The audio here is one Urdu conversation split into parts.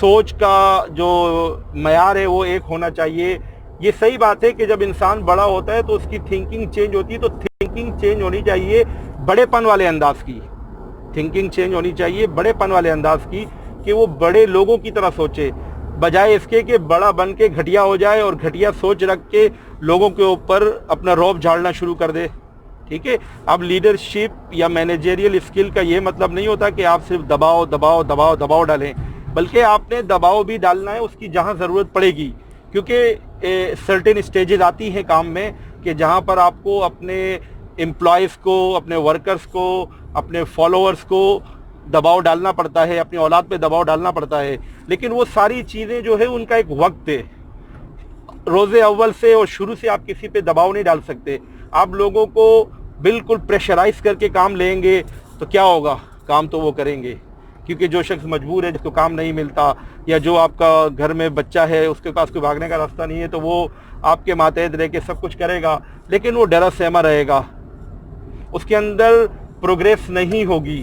سوچ کا جو معیار ہے وہ ایک ہونا چاہیے. یہ صحیح بات ہے کہ جب انسان بڑا ہوتا ہے تو اس کی تھنکنگ چینج ہوتی ہے, تو تھنکنگ چینج ہونی چاہیے بڑے پن والے انداز کی. تھنکنگ چینج ہونی چاہیے بڑے پن والے انداز کی, کہ وہ بڑے لوگوں کی طرح سوچے, بجائے اس کے کہ بڑا بن کے گھٹیا ہو جائے اور گھٹیا سوچ رکھ کے لوگوں کے اوپر اپنا رعب جھاڑنا شروع کر دے. ٹھیک ہے. اب لیڈرشپ یا مینیجریل اسکل کا یہ مطلب نہیں ہوتا کہ آپ صرف دباؤ دباؤ دباؤ دباؤ ڈالیں, بلکہ آپ نے دباؤ بھی ڈالنا ہے اس کی جہاں ضرورت پڑے گی, کیونکہ سرٹن اسٹیجز آتی ہیں کام میں کہ جہاں پر آپ کو اپنے امپلائیز کو, اپنے ورکرز کو, اپنے فالوورز کو دباؤ ڈالنا پڑتا ہے, اپنی اولاد پہ دباؤ ڈالنا پڑتا ہے. لیکن وہ ساری چیزیں جو ہے ان کا ایک وقت ہے. روز اول سے اور شروع سے آپ کسی پہ دباؤ نہیں ڈال سکتے. آپ لوگوں کو بالکل پریشرائز کر کے کام لیں گے تو کیا ہوگا؟ کام تو وہ کریں گے, کیونکہ جو شخص مجبور ہے, جس کو کام نہیں ملتا, یا جو آپ کا گھر میں بچہ ہے اس کے پاس کوئی بھاگنے کا راستہ نہیں ہے, تو وہ آپ کے ماتحت رہ کے سب کچھ کرے گا, لیکن وہ ڈرا سہما رہے گا, اس کے اندر پروگریس نہیں ہوگی.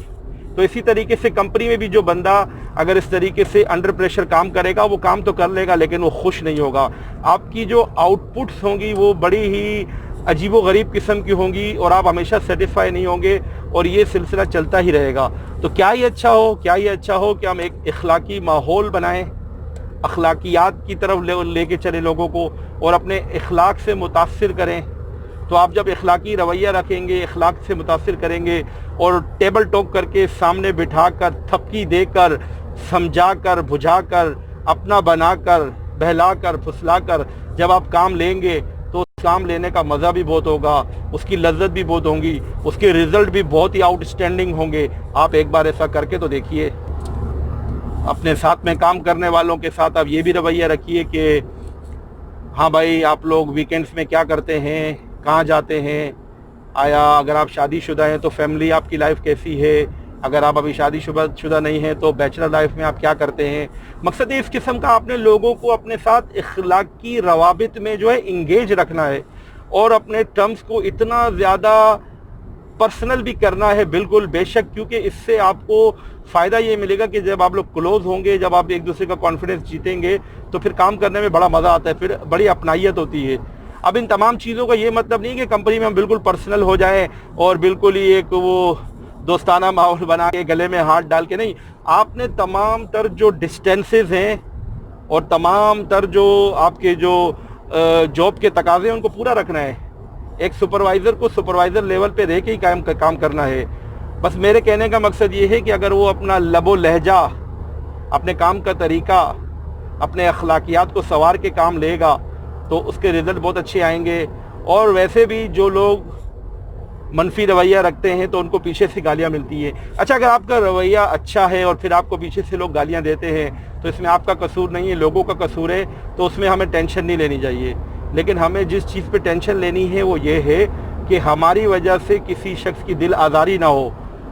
تو اسی طریقے سے کمپنی میں بھی جو بندہ اگر اس طریقے سے انڈر پریشر کام کرے گا, وہ کام تو کر لے گا لیکن وہ خوش نہیں ہوگا. آپ کی جو آؤٹ پٹس ہوں گی وہ بڑی ہی عجیب و غریب قسم کی ہوں گی, اور آپ ہمیشہ سیٹسفائی نہیں ہوں گے, اور یہ سلسلہ چلتا ہی رہے گا. تو کیا یہ اچھا ہو کہ ہم ایک اخلاقی ماحول بنائیں, اخلاقیات کی طرف لے کے چلے لوگوں کو, اور اپنے اخلاق سے متاثر کریں. تو آپ جب اخلاقی رویہ رکھیں گے, اخلاق سے متاثر کریں گے, اور ٹیبل ٹاک کر کے سامنے بٹھا کر, تھپکی دے کر, سمجھا کر, بجھا کر, اپنا بنا کر, بہلا کر, پھسلا کر جب آپ کام لیں گے تو اس کام لینے کا مزہ بھی بہت ہوگا, اس کی لذت بھی بہت ہوں گی, اس کے رزلٹ بھی بہت ہی آؤٹ اسٹینڈنگ ہوں گے. آپ ایک بار ایسا کر کے تو دیکھیے. اپنے ساتھ میں کام کرنے والوں کے ساتھ آپ یہ بھی رویہ رکھیے کہ ہاں بھائی, آپ لوگ ویکینڈز میں کیا کرتے ہیں, کہاں جاتے ہیں, آیا اگر آپ شادی شدہ ہیں تو فیملی آپ کی لائف کیسی ہے, اگر آپ ابھی شادی شدہ نہیں ہیں تو بیچلر لائف میں آپ کیا کرتے ہیں. مقصد اس قسم کا آپ نے لوگوں کو اپنے ساتھ اخلاقی روابط میں جو ہے انگیج رکھنا ہے, اور اپنے ٹرمز کو اتنا زیادہ پرسنل بھی کرنا ہے. بالکل بے شک, کیونکہ اس سے آپ کو فائدہ یہ ملے گا کہ جب آپ لوگ کلوز ہوں گے, جب آپ ایک دوسرے کا کانفیڈنس جیتیں گے, تو پھر کام کرنے میں بڑا مزہ آتا ہے, پھر بڑی اپنائیت ہوتی ہے. اب ان تمام چیزوں کا یہ مطلب نہیں کہ کمپنی میں ہم بالکل پرسنل ہو جائیں اور بالکل ہی ایک وہ دوستانہ ماحول بنا کے گلے میں ہاتھ ڈال کے, نہیں. آپ نے تمام تر جو ڈسٹینسز ہیں اور تمام تر جو آپ کے جو جاب کے تقاضے ہیں ان کو پورا رکھنا ہے. ایک سپروائزر کو سپروائزر لیول پہ رہ کے ہی کام کرنا ہے. بس میرے کہنے کا مقصد یہ ہے کہ اگر وہ اپنا لب و لہجہ, اپنے کام کا طریقہ, اپنے اخلاقیات کو سنوار کے کام لے گا تو اس کے رزلٹ بہت اچھے آئیں گے. اور ویسے بھی جو لوگ منفی رویہ رکھتے ہیں تو ان کو پیچھے سے گالیاں ملتی ہیں. اچھا, اگر آپ کا رویہ اچھا ہے اور پھر آپ کو پیچھے سے لوگ گالیاں دیتے ہیں تو اس میں آپ کا قصور نہیں ہے, لوگوں کا قصور ہے, تو اس میں ہمیں ٹینشن نہیں لینی چاہیے. لیکن ہمیں جس چیز پہ ٹینشن لینی ہے وہ یہ ہے کہ ہماری وجہ سے کسی شخص کی دل آزاری نہ ہو,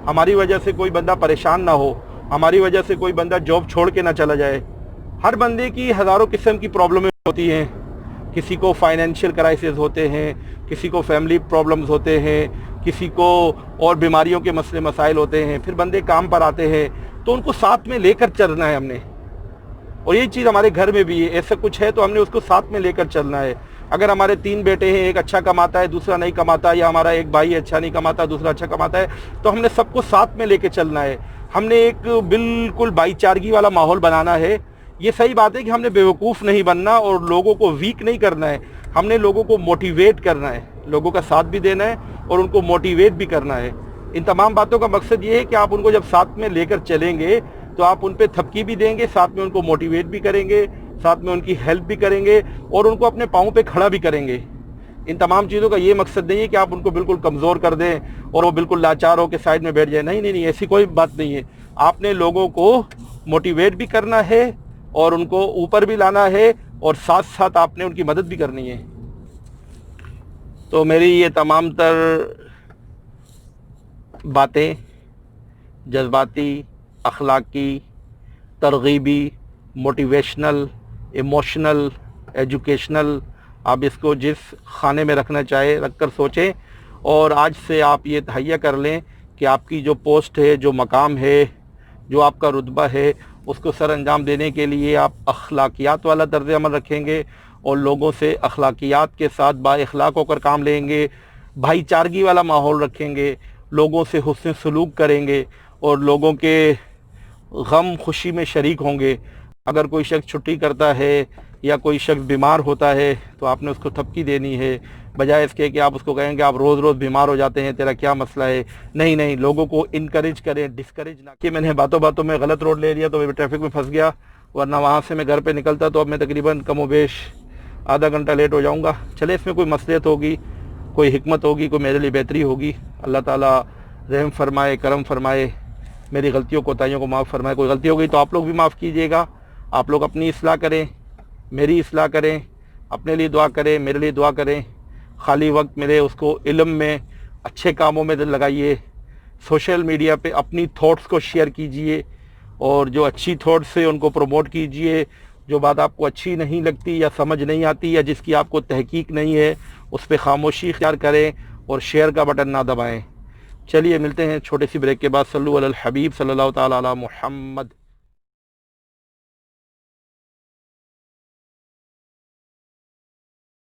ہماری وجہ سے کوئی بندہ پریشان نہ ہو, ہماری وجہ سے کوئی بندہ جاب چھوڑ کے نہ چلا جائے. ہر بندے کی ہزاروں قسم کی پرابلمیں ہوتی ہیں. کسی کو فائنینشیل کرائسس ہوتے ہیں, کسی کو فیملی پرابلمز ہوتے ہیں, کسی کو اور بیماریوں کے مسئلے مسائل ہوتے ہیں. پھر بندے کام پر آتے ہیں تو ان کو ساتھ میں لے کر چلنا ہے ہم نے. اور یہ چیز ہمارے گھر میں بھی ہے, ایسا کچھ ہے تو ہم نے اس کو ساتھ میں لے کر چلنا ہے. اگر ہمارے 3 بیٹے ہیں, ایک اچھا کماتا ہے دوسرا نہیں کماتا, یا ہمارا ایک بھائی اچھا نہیں کماتا دوسرا اچھا کماتا ہے, تو ہم نے سب کو ساتھ میں لے کے چلنا ہے. ہم نے ایک بالکل بھائی چارگی والا ماحول بنانا ہے. یہ صحیح بات ہے کہ ہم نے بیوقوف نہیں بننا اور لوگوں کو ویک نہیں کرنا ہے. ہم نے لوگوں کو موٹیویٹ کرنا ہے, لوگوں کا ساتھ بھی دینا ہے اور ان کو موٹیویٹ بھی کرنا ہے. ان تمام باتوں کا مقصد یہ ہے کہ آپ ان کو جب ساتھ میں لے کر چلیں گے تو آپ ان پہ تھپکی بھی دیں گے, ساتھ میں ان کو موٹیویٹ بھی کریں گے, ساتھ میں ان کی ہیلپ بھی کریں گے, اور ان کو اپنے پاؤں پہ کھڑا بھی کریں گے. ان تمام چیزوں کا یہ مقصد نہیں ہے کہ آپ ان کو بالکل کمزور کر دیں اور وہ بالکل لاچار ہو کے سائڈ میں بیٹھ جائیں. نہیں, ایسی کوئی بات نہیں ہے. آپ نے لوگوں کو موٹیویٹ بھی کرنا ہے اور ان کو اوپر بھی لانا ہے, اور ساتھ ساتھ آپ نے ان کی مدد بھی کرنی ہے. تو میری یہ تمام تر باتیں جذباتی, اخلاقی, ترغیبی, موٹیویشنل, ایموشنل, ایجوکیشنل, آپ اس کو جس خانے میں رکھنا چاہے رکھ کر سوچیں. اور آج سے آپ یہ تہیہ کر لیں کہ آپ کی جو پوسٹ ہے, جو مقام ہے, جو آپ کا رتبہ ہے, اس کو سر انجام دینے کے لیے آپ اخلاقیات والا طرز عمل رکھیں گے اور لوگوں سے اخلاقیات کے ساتھ با اخلاق ہو کر کام لیں گے، بھائی چارگی والا ماحول رکھیں گے، لوگوں سے حسن سلوک کریں گے اور لوگوں کے غم خوشی میں شریک ہوں گے۔ اگر کوئی شخص چھٹی کرتا ہے یا کوئی شخص بیمار ہوتا ہے تو آپ نے اس کو تھپکی دینی ہے، بجائے اس کے کہ آپ اس کو کہیں گے آپ روز روز بیمار ہو جاتے ہیں، تیرا کیا مسئلہ ہے۔ نہیں، لوگوں کو انکریج کریں، ڈسکریج نہ کہ میں نے باتوں باتوں میں غلط روڈ لے لیا تو میں ٹریفک میں پھنس گیا، ورنہ وہاں سے میں گھر پہ نکلتا تو اب میں تقریباً کم و بیش آدھا گھنٹہ لیٹ ہو جاؤں گا۔ چلے اس میں کوئی مصلحت ہوگی، کوئی حکمت ہوگی، کوئی میرے لیے بہتری ہوگی۔ اللہ تعالیٰ رحم فرمائے، کرم فرمائے، میری غلطیوں کوتاہیوں کو معاف فرمائے۔ کوئی غلطی ہو گئی تو آپ لوگ بھی معاف کیجیے گا۔ آپ لوگ اپنی اصلاح کریں، میری اصلاح کریں، اپنے لیے دعا کریں، میرے لیے دعا کریں۔ خالی وقت میرے اس کو علم میں اچھے کاموں میں دل لگائیے، سوشل میڈیا پہ اپنی تھاٹس کو شیئر کیجئے اور جو اچھی تھاٹس ہیں ان کو پروموٹ کیجئے۔ جو بات آپ کو اچھی نہیں لگتی یا سمجھ نہیں آتی یا جس کی آپ کو تحقیق نہیں ہے اس پہ خاموشی اختیار کریں اور شیئر کا بٹن نہ دبائیں۔ چلیے ملتے ہیں چھوٹے سی بریک کے بعد۔ صلو علی الحبیب صلی اللہ تعالی علی محمد۔